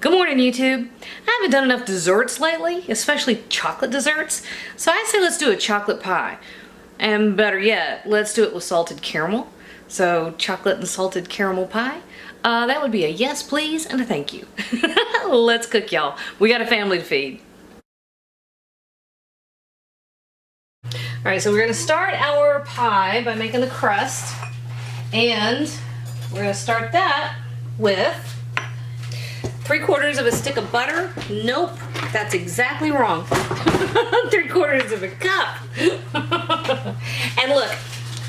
Good morning, YouTube. I haven't done enough desserts lately, especially chocolate desserts, so I say let's do a chocolate pie. And better yet, let's do it with salted caramel. So chocolate and salted caramel pie. That would be a yes please and a thank you. Let's cook, y'all. We got a family to feed. Alright, so we're going to start our pie by making the crust. And we're going to start that with 3/4 of a stick of butter. Nope, that's exactly wrong. 3/4 of a cup. And look,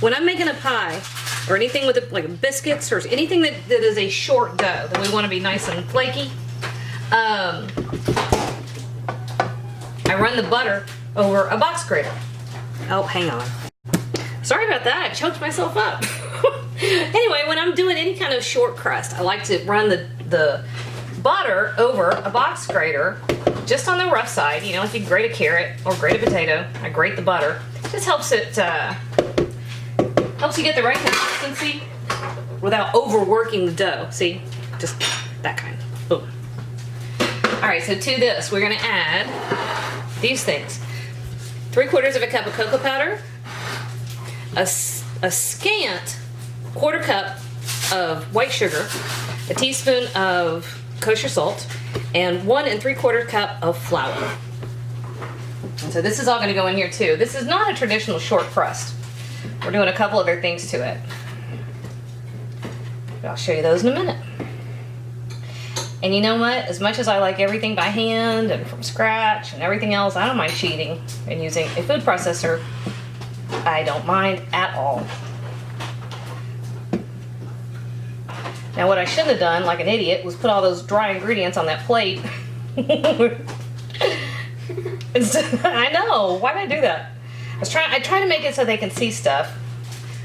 when I'm making a pie, or anything with like biscuits, or anything that is a short dough, that we want to be nice and flaky, I run the butter over a box grater. Oh, hang on. Sorry about that, I choked myself up. Anyway, when I'm doing any kind of short crust, I like to run the butter over a box grater, just on the rough side. You know, if you grate a carrot or grate a potato, I grate the butter. Just helps it, helps you get the right consistency without overworking the dough. See, just that kind. Boom. All right, so to this, we're gonna add these things: 3/4 of a cup of cocoa powder, a scant 1/4 cup of white sugar, a teaspoon of kosher salt, and 1 3/4 cup of flour. And so this is all going to go in here too. This is not a traditional short crust. We're doing a couple other things to it. I'll show you those in a minute. And you know what? As much as I like everything by hand and from scratch and everything else, I don't mind cheating and using a food processor. I don't mind at all. Now what I shouldn't have done, like an idiot, was put all those dry ingredients on that plate. I know, why did I do that? I try to make it so they can see stuff,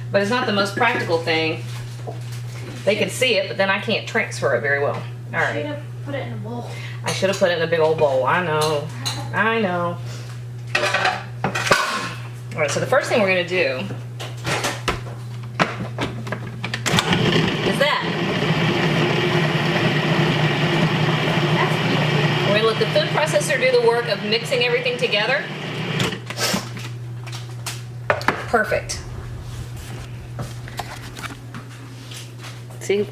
but it's not the most practical thing. They can see it, but then I can't transfer it very well. All right. You should have put it in a bowl. I should have put it in a big old bowl. I know. I know. All right, so the first thing we're going to do is that. We're going to let the food processor do the work of mixing everything together. Perfect. See?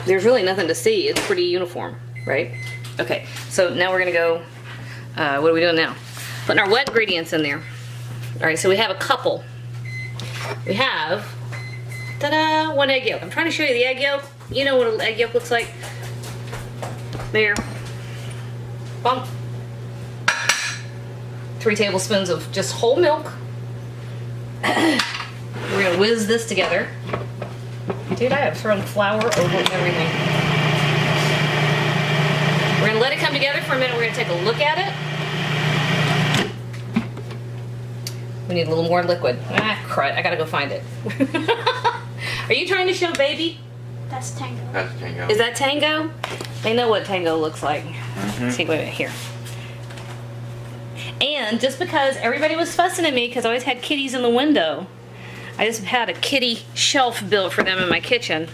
There's really nothing to see. It's pretty uniform, right? Okay, so now we're going to go, what are we doing now? Putting our wet ingredients in there. All right, so we have a couple. We have, ta-da, 1 egg yolk. I'm trying to show you the egg yolk. You know what an egg yolk looks like. There. Bump. 3 tablespoons of just whole milk. We're gonna whiz this together. Dude, I have thrown flour over everything. We're gonna let it come together for a minute. We're gonna take a look at it. We need a little more liquid. Ah, crud, I gotta go find it. Are you trying to show baby? That's tango. That's tango. Is that tango? They know what tango looks like. Let's see, wait a minute, here. And just because everybody was fussing at me because I always had kitties in the window, I just had a kitty shelf built for them in my kitchen.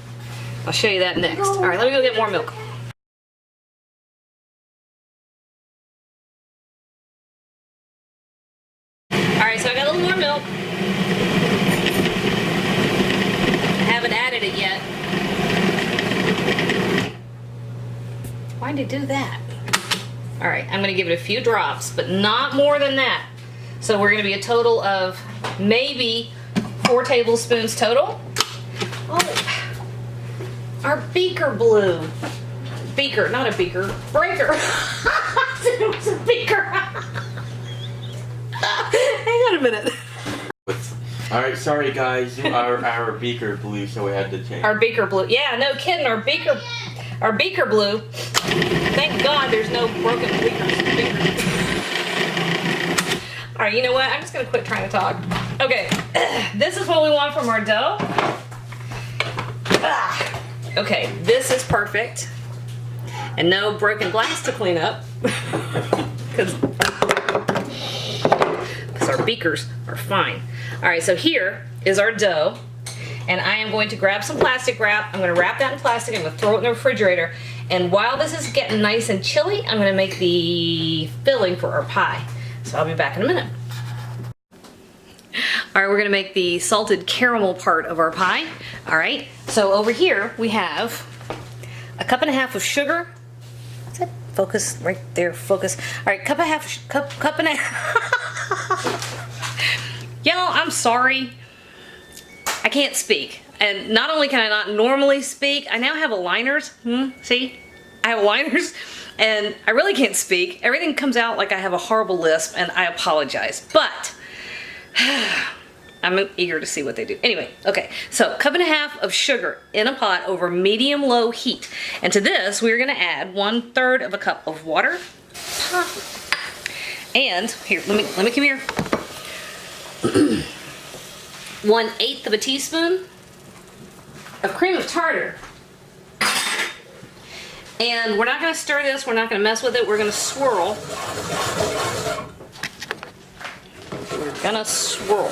I'll show you that next. All right, let me go get more milk. All right, so I got a little more milk. I haven't added it yet. Why'd I do that? All right, I'm gonna give it a few drops, but not more than that. So we're gonna be a total of maybe 4 tablespoons total. Oh, our beaker blew. Beaker, not a beaker, breaker. I said it was a beaker. Hang on a minute. Alright, sorry guys, our beaker blew, so we had to change. Our beaker blew. Yeah, no kidding, our beaker blew. Thank God there's no broken beakers. All right, you know what? I'm just gonna quit trying to talk. Okay, this is what we want from our dough. Okay, this is perfect. And no broken glass to clean up. Because our beakers are fine. All right, so here is our dough. And I am going to grab some plastic wrap. I'm going to wrap that in plastic. I'm going to throw it in the refrigerator. And while this is getting nice and chilly, I'm going to make the filling for our pie. So I'll be back in a minute. All right, we're going to make the salted caramel part of our pie. All right, so over here we have a cup and a half of sugar. Is that focus right there? Focus. All right, cup and a half. Y'all, I'm sorry. I can't speak. And not only can I not normally speak, I now have aligners. See? I have aligners and I really can't speak. Everything comes out like I have a horrible lisp and I apologize. But I'm eager to see what they do. Anyway, okay, so cup and a half of sugar in a pot over medium-low heat. And to this, we're gonna add 1/3 of a cup of water. And here, let me come here. 1/8 of a teaspoon of cream of tartar. And we're not gonna stir this, we're not gonna mess with it, we're gonna swirl. We're gonna swirl.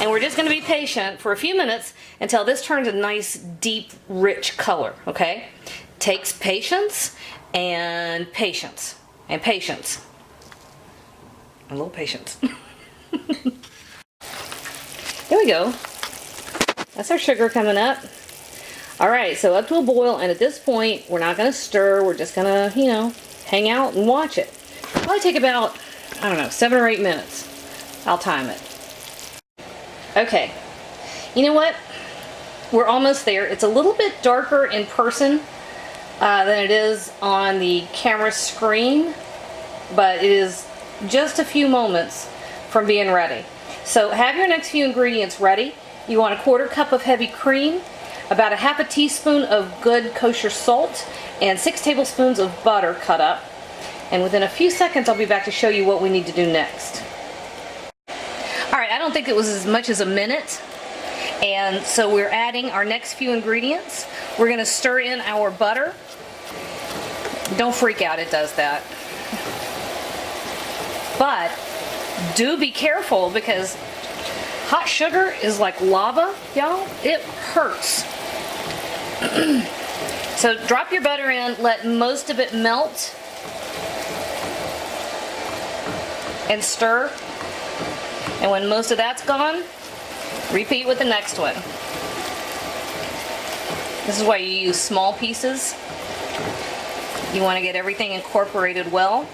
And we're just gonna be patient for a few minutes until this turns a nice, deep, rich color, okay? Takes patience and patience and patience. A little patience. There we go. That's our sugar coming up. All right, so up to a boil, and at this point, we're not gonna stir, we're just gonna, you know, hang out and watch it. Probably take about, I don't know, 7 or 8 minutes. I'll time it. Okay, you know what? We're almost there. It's a little bit darker in person than it is on the camera screen, but it is just a few moments from being ready. So have your next few ingredients ready. You want a 1/4 cup of heavy cream, about a 1/2 teaspoon of good kosher salt, and 6 tablespoons of butter cut up. And within a few seconds, I'll be back to show you what we need to do next. All right, I don't think it was as much as a minute. And so we're adding our next few ingredients. We're gonna stir in our butter. Don't freak out, it does that. But do be careful because hot sugar is like lava, y'all. It hurts. So drop your butter in, let most of it melt, and stir. And when most of that's gone, repeat with the next one. This is why you use small pieces. You want to get everything incorporated well.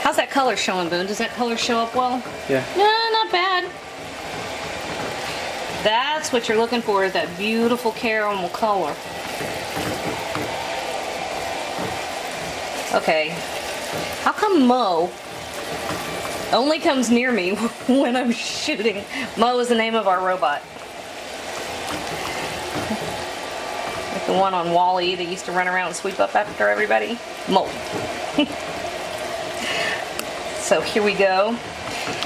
How's that color showing, Boone? Does that color show up well? Yeah. No, not bad. That's what you're looking for, is that beautiful caramel color. Okay. How come Mo only comes near me when I'm shooting? Mo is the name of our robot. Like the one on Wall-E that used to run around and sweep up after everybody. Mo. So here we go.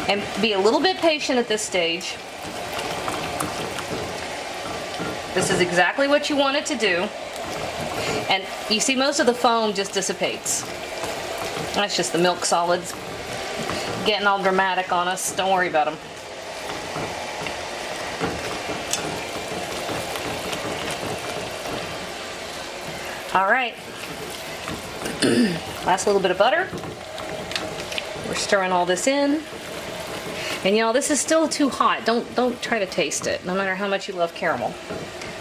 And be a little bit patient at this stage. This is exactly what you want it to do. And you see most of the foam just dissipates. That's just the milk solids getting all dramatic on us. Don't worry about them. All right. Last little bit of butter. We're stirring all this in. And y'all, this is still too hot. Don't try to taste it, no matter how much you love caramel.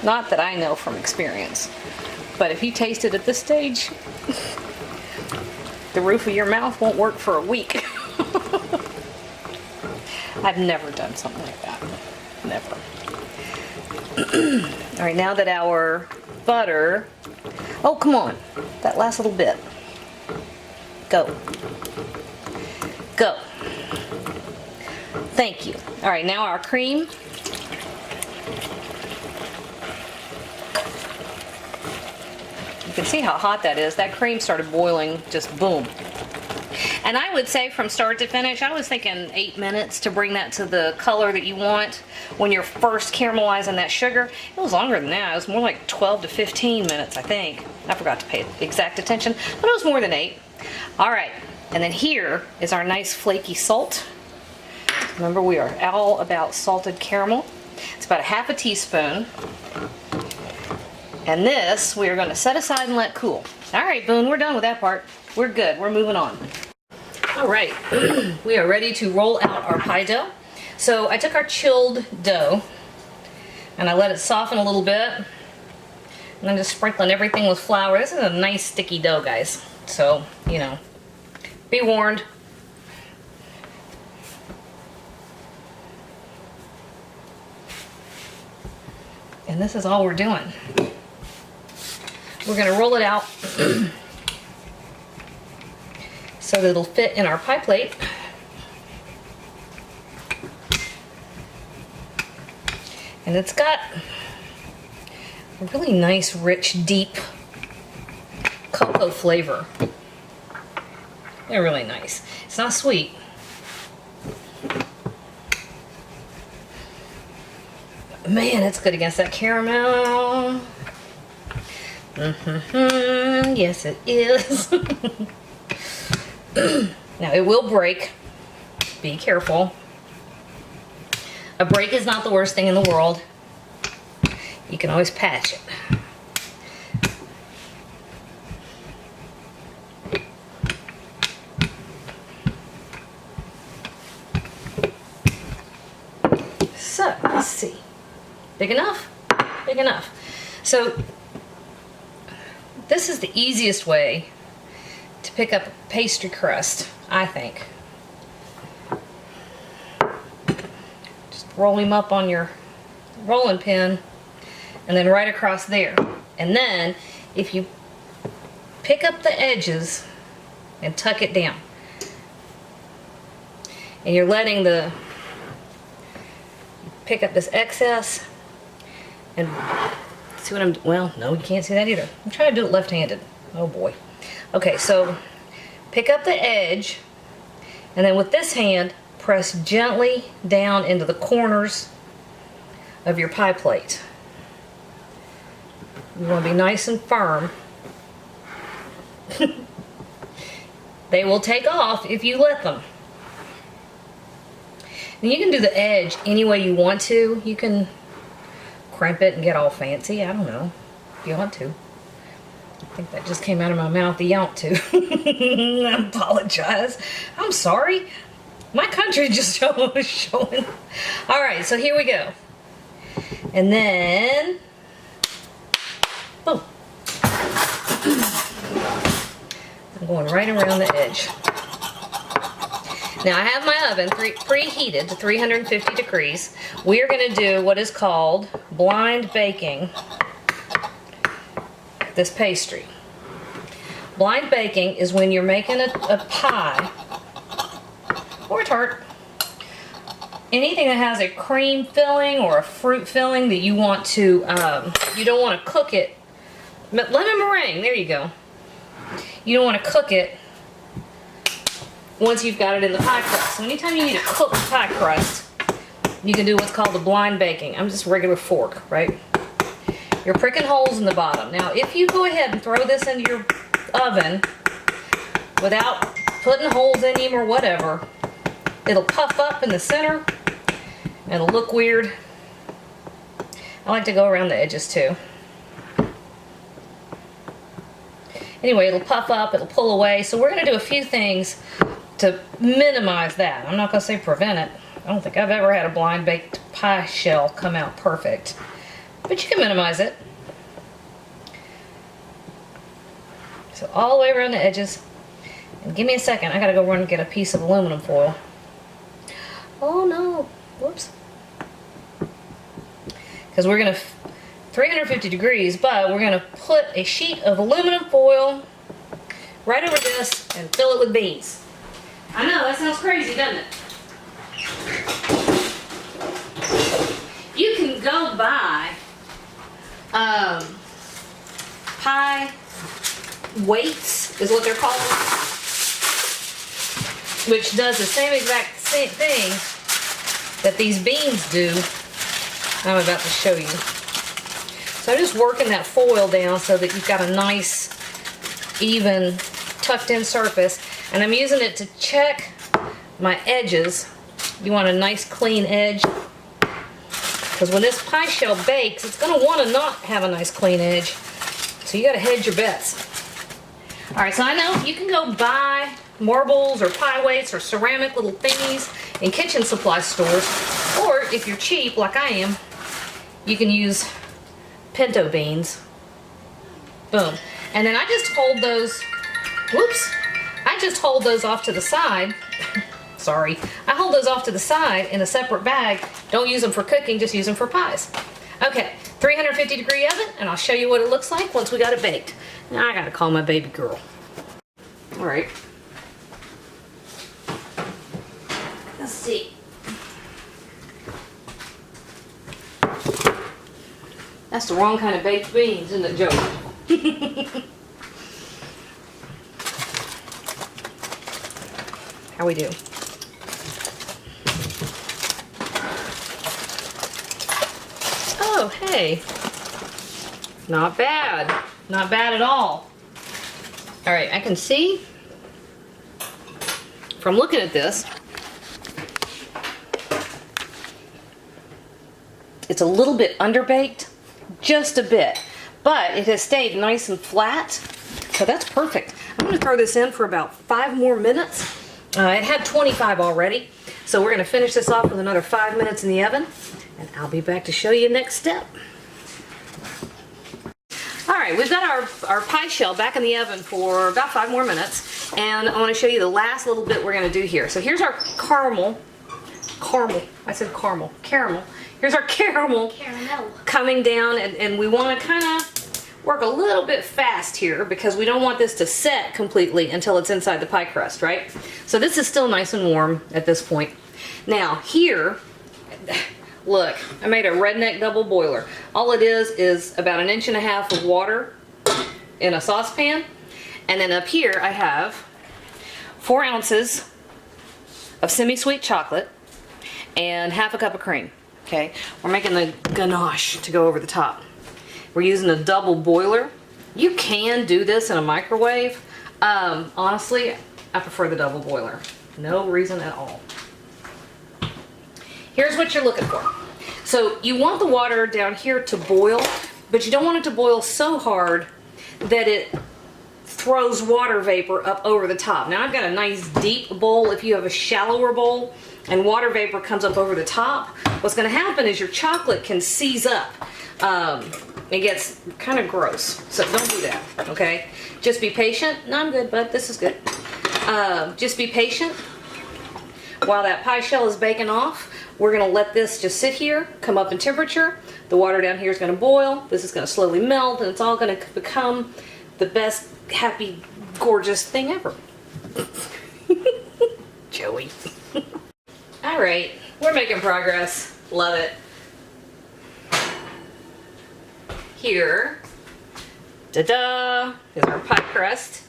Not that I know from experience. But if you taste it at this stage, the roof of your mouth won't work for a week. I've never done something like that. Never. All right, now that our butter... Oh, come on. That last little bit. Go. Go. Thank you. All right, now our cream. You can see how hot that is. That cream started boiling, just boom. And I would say from start to finish, I was thinking 8 minutes to bring that to the color that you want when you're first caramelizing that sugar. It was longer than that. It was more like 12 to 15 minutes, I think. I forgot to pay exact attention, but it was more than 8. All right, and then here is our nice flaky salt. Remember, we are all about salted caramel. It's about a half a teaspoon. And this we are going to set aside and let cool. All right, Boone, we're done with that part. We're good. We're moving on. All right, we are ready to roll out our pie dough. So I took our chilled dough and I let it soften a little bit. And I'm just sprinkling everything with flour. This is a nice sticky dough, guys. So, you know, be warned. And this is all we're doing. We're going to roll it out so that it'll fit in our pie plate. And it's got a really nice, rich, deep cocoa flavor. They're really nice. It's not sweet. Man, it's good against that caramel. Yes, it is. Now, it will break. Be careful. A break is not the worst thing in the world. You can always patch it. So, let's see. Big enough? Big enough. So, this is the easiest way to pick up a pastry crust, I think. Just roll him up on your rolling pin and then right across there. And then, if you pick up the edges and tuck it down, and you're letting the pick up this excess and see what I'm, well, no, you can't see that either. I'm trying to do it left-handed. Oh boy. Okay, so pick up the edge and then with this hand press gently down into the corners of your pie plate. You want to be nice and firm. They will take off if you let them. And you can do the edge any way you want to. You can crimp it and get all fancy. I don't know if you want to. I think that just came out of my mouth. You want to. I apologize. I'm sorry. My country just showing. All right, so here we go. And then, boom. I'm going right around the edge. Now I have my oven preheated to 350 degrees. We are going to do what is called blind baking this pastry. Blind baking is when you're making a pie or a tart, anything that has a cream filling or a fruit filling that you want to, you don't want to cook it. Lemon meringue, there you go. You don't want to cook it once you've got it in the pie crust. So anytime you need to cook the pie crust, you can do what's called the blind baking. I'm just regular fork, right? You're pricking holes in the bottom. Now, if you go ahead and throw this into your oven without putting holes in him or whatever, it'll puff up in the center and it'll look weird. I like to go around the edges too. Anyway, it'll puff up, it'll pull away. So we're going to do a few things to minimize that. I'm not going to say prevent it. I don't think I've ever had a blind baked pie shell come out perfect. But you can minimize it. So all the way around the edges. And give me a second. I got to go run and get a piece of aluminum foil. Oh no. Whoops. Because we're going to 350 degrees, but we're going to put a sheet of aluminum foil right over this and fill it with beans. I know, that sounds crazy, doesn't it? You can go buy pie weights, is what they're called, which does the same exact same thing that these beans do. I'm about to show you. So I'm just working that foil down so that you've got a nice, even, tucked in surface. And I'm using it to check my edges. You want a nice clean edge. Because when this pie shell bakes, it's going to want to not have a nice clean edge. So you got to hedge your bets. All right, so I know you can go buy marbles or pie weights or ceramic little thingies in kitchen supply stores. Or if you're cheap, like I am, you can use pinto beans. Boom. And then I just hold those, whoops, I just hold those off to the side. Sorry. I hold those off to the side in a separate bag. Don't use them for cooking, just use them for pies. Okay, 350-degree oven, and I'll show you what it looks like once we got it baked. Now I gotta call my baby girl. All right. Let's see. That's the wrong kind of baked beans, isn't it, Joe? How we do? Oh, hey. Not bad. Not bad at all. All right, I can see from looking at this, it's a little bit underbaked, just a bit, but it has stayed nice and flat, so that's perfect. I'm gonna throw this in for about 5 more minutes. It had 25 already, so we're gonna finish this off with another 5 minutes in the oven, and I'll be back to show you next step. All right, we've got our pie shell back in the oven for about 5 more minutes, and I want to show you the last little bit we're going to do here. So here's our caramel. I said caramel. Here's our caramel coming down, and we want to kind of work a little bit fast here because we don't want this to set completely until it's inside the pie crust, right? So this is still nice and warm at this point. Now here, look, I made a redneck double boiler. All it is about 1.5 inches of water in a saucepan. And then up here I have 4 ounces of semi-sweet chocolate and 1/2 cup of cream. Okay, we're making the ganache to go over the top. We're using a double boiler. You can do this in a microwave. Honestly, I prefer the double boiler. No reason at all. Here's what you're looking for. So you want the water down here to boil, but you don't want it to boil so hard that it throws water vapor up over the top. Now I've got a nice deep bowl. If you have a shallower bowl and water vapor comes up over the top, what's going to happen is your chocolate can seize up. It gets kind of gross, so don't do that, okay? Just be patient. No, I'm good, bud. This is good. Just be patient while that pie shell is baking off. We're going to let this just sit here, come up in temperature. The water down here is going to boil. This is going to slowly melt, and it's all going to become the best, happy, gorgeous thing ever. Joey. All right, we're making progress. Love it. Here, ta-da, is our pie crust.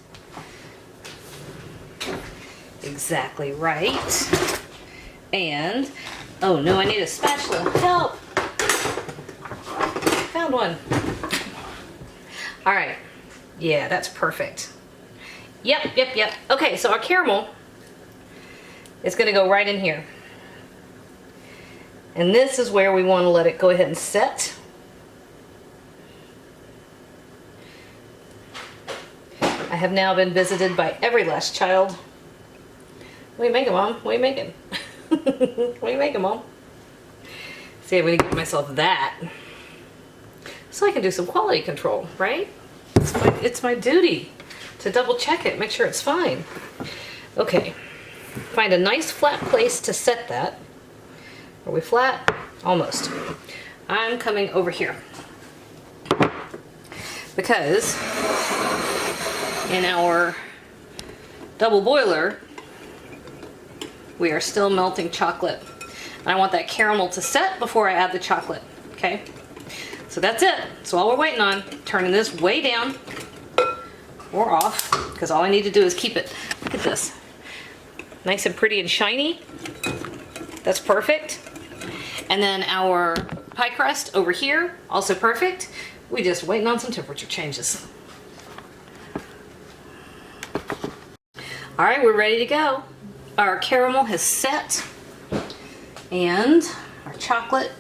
Exactly right. And, oh no, I need a spatula. Help! Found one. All right. Yeah, that's perfect. Yep. Okay, so our caramel is going to go right in here. And this is where we want to let it go ahead and set. I have now been visited by every last child. What are you making, Mom? What are you making? What are you making, Mom? See, I'm going to give myself that so I can do some quality control, right? It's my duty to double check it, make sure it's fine. Okay, find a nice flat place to set that. Are we flat? Almost. I'm coming over here because in our double boiler we are still melting chocolate. I want that caramel to set before I add the chocolate, okay? So that's it. So all we're waiting on, turning this way down or off, because all I need to do is keep it. Look at this. Nice and pretty and shiny. That's perfect. And then our pie crust over here, also perfect. We just waiting on some temperature changes. All right, we're ready to go. Our caramel has set and our chocolate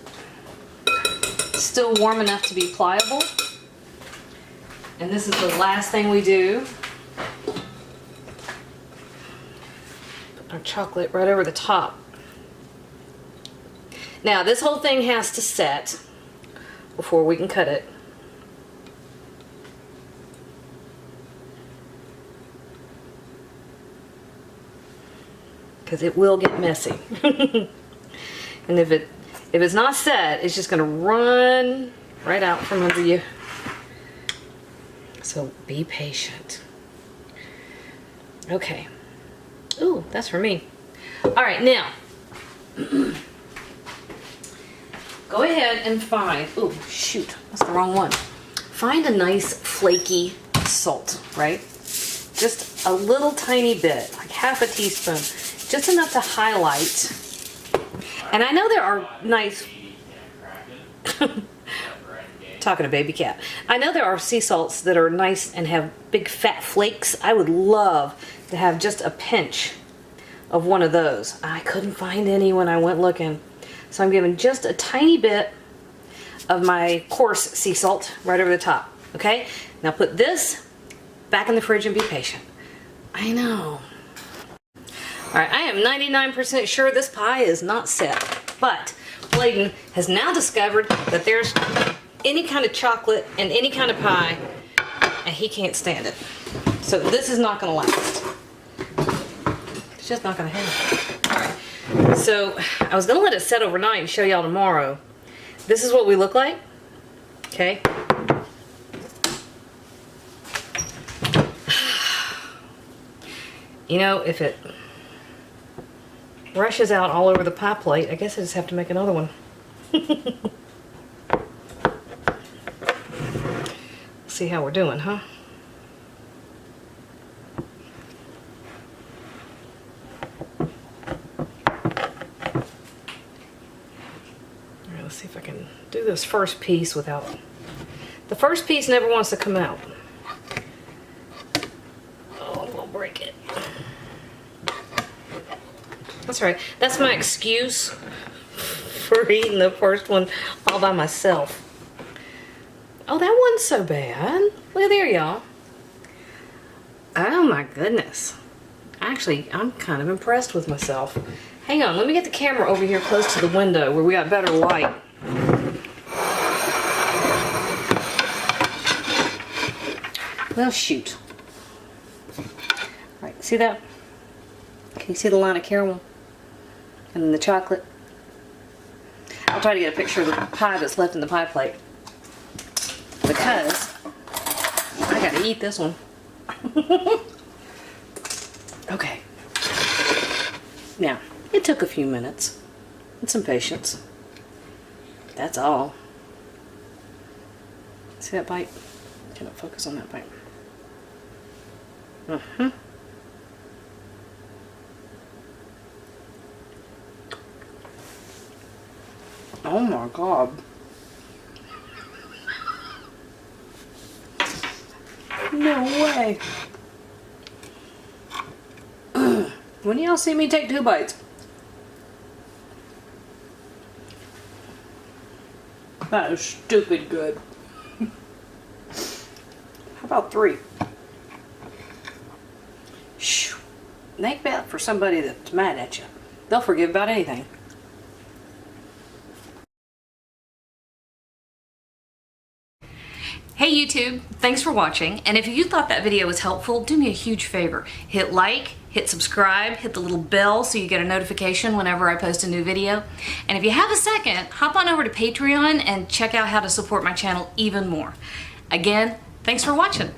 still warm enough to be pliable. And this is the last thing we do. Put our chocolate right over the top. Now this whole thing has to set before we can cut it. Because it will get messy. And if it's not set, it's just gonna run right out from under you. So be patient. Okay. Ooh, that's for me. All right, now go ahead and find, ooh, shoot, that's the wrong one. Find a nice flaky salt, right? Just a little tiny bit, like half a teaspoon, just enough to highlight. And I know there are nice, talking to baby cat. I know there are sea salts that are nice and have big fat flakes. I would love to have just a pinch of one of those. I couldn't find any when I went looking. So I'm giving just a tiny bit of my coarse sea salt right over the top. Okay? Now put this back in the fridge and be patient. I know. Alright, I am 99% sure this pie is not set. But Bladen has now discovered that there's any kind of chocolate and any kind of pie, and he can't stand it. So this is not going to last. It's just not going to happen. Alright, so I was going to let it set overnight and show y'all tomorrow. This is what we look like. Okay. You know, if it rushes out all over the pie plate, I guess I just have to make another one. See how we're doing, huh? Alright, let's see if I can do this first piece without... The first piece never wants to come out. Oh, I'm gonna break it. That's right. That's my excuse for eating the first one all by myself. Oh, that wasn't so bad. Look there, y'all. Oh my goodness. Actually, I'm kind of impressed with myself. Hang on, let me get the camera over here close to the window where we got better light. Well, shoot. Alright, see that? Can you see the line of caramel? And then the chocolate? I'll try to get a picture of the pie that's left in the pie plate. Because I gotta eat this one. Okay. Now, it took a few minutes and some patience. That's all. See that bite? Can I focus on that bite? Oh my God. No way. When y'all see me take 2 bites? That is stupid good. How about 3? Shh. Make that for somebody that's mad at you. They'll forgive about anything. Hey YouTube, thanks for watching, and if you thought that video was helpful, do me a huge favor. Hit like, hit subscribe, hit the little bell so you get a notification whenever I post a new video. And if you have a second, hop on over to Patreon and check out how to support my channel even more. Again, thanks for watching.